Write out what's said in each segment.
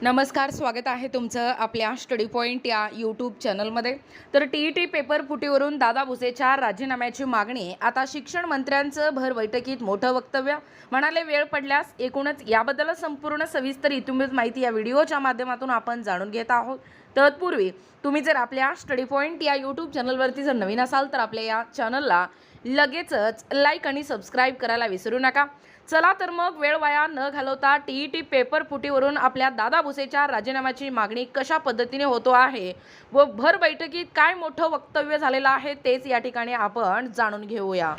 नमस्कार, स्वागत आहे तुमचं आपल्या स्टडी पॉइंट या यूट्यूब चॅनलमध्ये। तर टी पेपर फुटीवरून दादा भुसेच्या राजीनाम्याची मागणी। आता शिक्षण मंत्र्यांचं भर बैठकीत मोठं वक्तव्य, म्हणाले वेळ पडल्यास। एकूणच याबद्दल संपूर्ण सविस्तर इत्युंबित माहिती या व्हिडिओच्या माध्यमातून आपण जाणून घेत आहोत। तत्पूर्वी तुम्ही जर आपल्या स्टडी पॉइंट या यूट्यूब चॅनलवरती जर नवीन असाल तर आपल्या या चॅनलला लगेचच लाईक आणि सबस्क्राईब करायला विसरू नका। चला तर मग वेळ वाया न घालवता टी पेपर फुटीवरून आपल्या दादा भुसेच्या राजीनाम्याची मागणी कशा पद्धतीने होतो आहे व भर बैठकीत काय मोठं वक्तव्य झालेलं आहे तेच या ठिकाणी आपण जाणून घेऊया।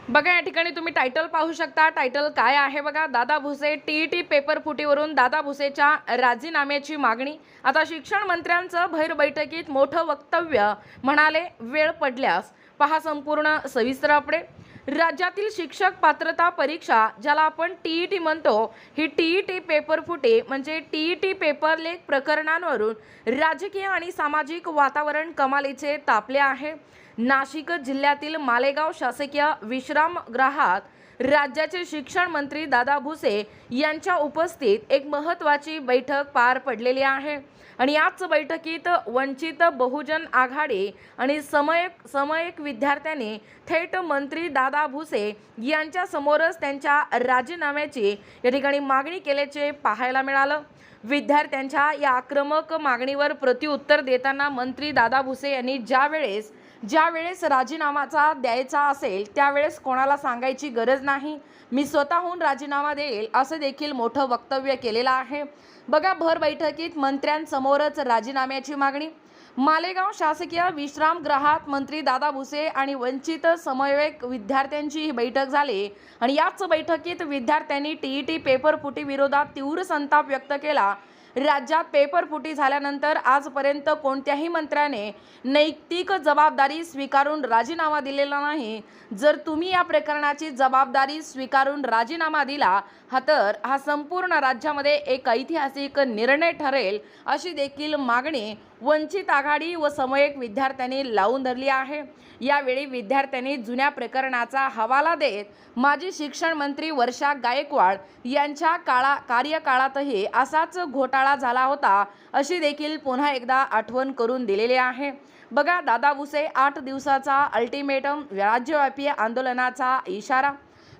बघा, या ठिकाणी तुम्ही टायटल पाहू शकता। टायटल काय आहे बघा, दादा भुसे टी पेपर फुटीवरून दादा भुसेच्या राजीनाम्याची मागणी। आता शिक्षण मंत्र्यांचं भर बैठकीत मोठं वक्तव्य, म्हणाले वेळ पडल्यास। पहा संपूर्ण सविस्तर अपडेट। राज्यातील शिक्षक पात्रता परीक्षा, ज्याला आपण टीईटी म्हणतो, ही टीईटी पेपर फुटी म्हणजे टीईटी पेपर लीक प्रकरणांवरून राजकीय आणि सामाजिक वातावरण कमालीचे तापले आहे। नाशिक जिल्ह्यातील मालेगाव शासकीय विश्रामगृहात राज्याचे शिक्षण मंत्री दादा भुसे यांच्या उपस्थितीत एक महत्त्वाची बैठक पार पडलेली आहे आणि याच बैठकीत वंचित बहुजन आघाडी आणि समयक विद्यार्थ्यांनी थेट मंत्री दादा भुसे यांच्या समोरच त्यांच्या राजीनाम्याची या ठिकाणी मागणी केल्याचे पाहायला मिळालं। विद्यार्थ्यांच्या या आक्रमक मागणीवर प्रत्युत्तर देताना मंत्री दादा भुसे यांनी ज्यावेळेस राजीनामाचा द्यायचा असेल त्यावेळेस कोणाला सांगायची गरज नाही, मी स्वतःहून राजीनामा देईल, असं देखील मोठं वक्तव्य केलेलं आहे। बघा, भर बैठकीत मंत्र्यांसमोरच राजीनाम्याची मागणी। मालेगाव शासकीय विश्रामगृहात मंत्री दादा भुसे आणि वंचित समन्वयक विद्यार्थ्यांची ही बैठक झाली आणि याच बैठकीत विद्यार्थ्यांनी टीईटी पेपर फुटी विरोधात तीव्र संताप व्यक्त केला। राज्यात पेपर फुटी झाल्यानंतर आजपर्यंत कोणत्याही मंत्र्याने नैतिक जबाबदारी स्वीकारून राजीनामा दिलेला नाही। जर तुम्ही या प्रकरणाची जबाबदारी स्वीकारून राजीनामा दिला तर हा संपूर्ण राज्यामध्ये एक ऐतिहासिक निर्णय ठरेल, अशी देखील मागणी वंचित आघाडी व समयक विद्यार्थ्यांनी लावून धरली आहे। यावेळी विद्यार्थ्यांनी जुन्या प्रकरणाचा हवाला देत माजी शिक्षण मंत्री वर्षा गायकवाड यांच्या कार्यकाळातही असाच घोटाळा झाला होता, अशी देखील पुन्हा एकदा आठवण करून दिलेली आहे। बघा, दादा भुसे 8 दिवसाचा अल्टिमेटम, राज्यव्यापी आंदोलनाचा इशारा।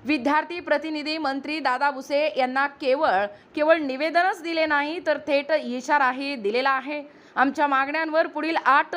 विद्यार्थी प्रतिनिधी मंत्री दादा भुसे यांना केवळ निवेदनच दिले नाही तर थेट इशाराही दिलेला आहे। आमच्या मागण्यांवर पुढील 8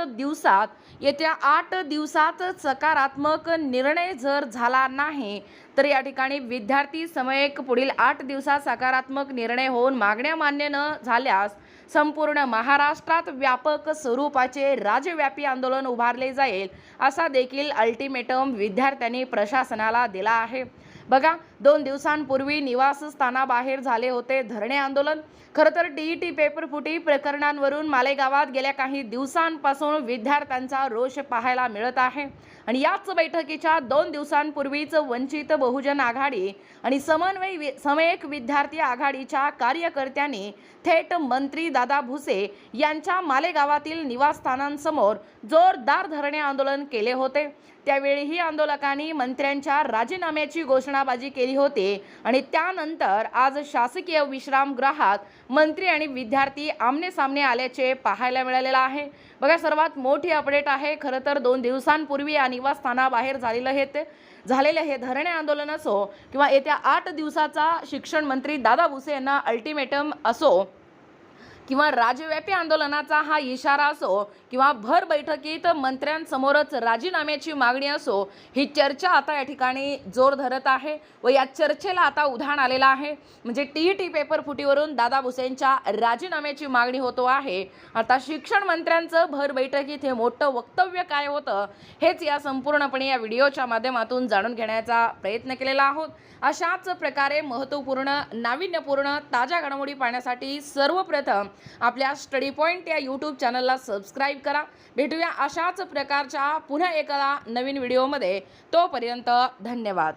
दिवसात सकारात्मक निर्णय जर झाला नाही तर या ठिकाणी विद्यार्थी समयक पुढील 8 दिवसात सकारात्मक निर्णय होऊन मागण्या मान्य न झाल्यास संपूर्ण महाराष्ट्रात व्यापक स्वरूपाचे राज्यव्यापी आंदोलन उभारले जाईल, असा देखील अल्टिमेटम विद्यार्थ्यांनी प्रशासनाला दिला आहे। बघा, 2 दिवसांपूर्वी निवासस्थानाबाहेर झाले होते धरणे आंदोलन। खरं तर टीईटी पेपर फुटी प्रकरणांवरून मालेगावात गेल्या काही दिवसांपासून विद्यार्थ्यांचा रोष पाहायला मिळत आहे आणि याच बैठकीच्या 2 दिवसांपूर्वीच वंचित बहुजन आघाडी आणि समयक विद्यार्थी आघाडीच्या कार्यकर्त्यांनी थेट मंत्री दादा भुसे यांच्या मालेगावातील निवासस्थानांसमोर जोरदार धरणे आंदोलन केले होते। त्यावेळीही आंदोलकांनी मंत्र्यांच्या राजीनाम्याची घोषणाबाजी केली होती आणि त्यानंतर आज शासकीय विश्रामगृहात मंत्री आणि विद्यार्थी आमने सामने आल्याचे पाहायला मिळालेलं आहे। बघा, सर्वात मोठी अपडेट आहे। खरं तर 2 दिवसांपूर्वी या निवासस्थानाबाहेर झालेले हे धरणे आंदोलन असो किंवा येत्या 8 दिवसाचा शिक्षण मंत्री दादा भुसे यांना अल्टिमेटम असो किंवा राज्यव्यापी आंदोलनाचा हा इशारा असो किंवा भर बैठकीत मंत्र्यांसमोरच राजीनाम्याची मागणी असो, ही चर्चा आता या ठिकाणी जोर धरत आहे व या चर्चेला आता उधाण आलेलं आहे। म्हणजे टीईटी पेपर फुटीवरून दादा भुसेंच्या राजीनाम्याची मागणी होतो आहे। आता शिक्षण मंत्र्यांचं भर बैठकीत हे मोठं वक्तव्य काय होतं हेच या संपूर्णपणे या व्हिडिओच्या माध्यमातून जाणून घेण्याचा प्रयत्न केलेला आहोत। अशाच प्रकारे महत्त्वपूर्ण, नाविन्यपूर्ण, ताज्या घडामोडी पाहण्यासाठी सर्वप्रथम आपल्या स्टडी पॉइंट या यूट्यूब चॅनलला सबस्क्राईब करा। भेटूया अशाच प्रकारच्या पुन्हा एका नवीन व्हिडिओमध्ये। तोपर्यंत धन्यवाद।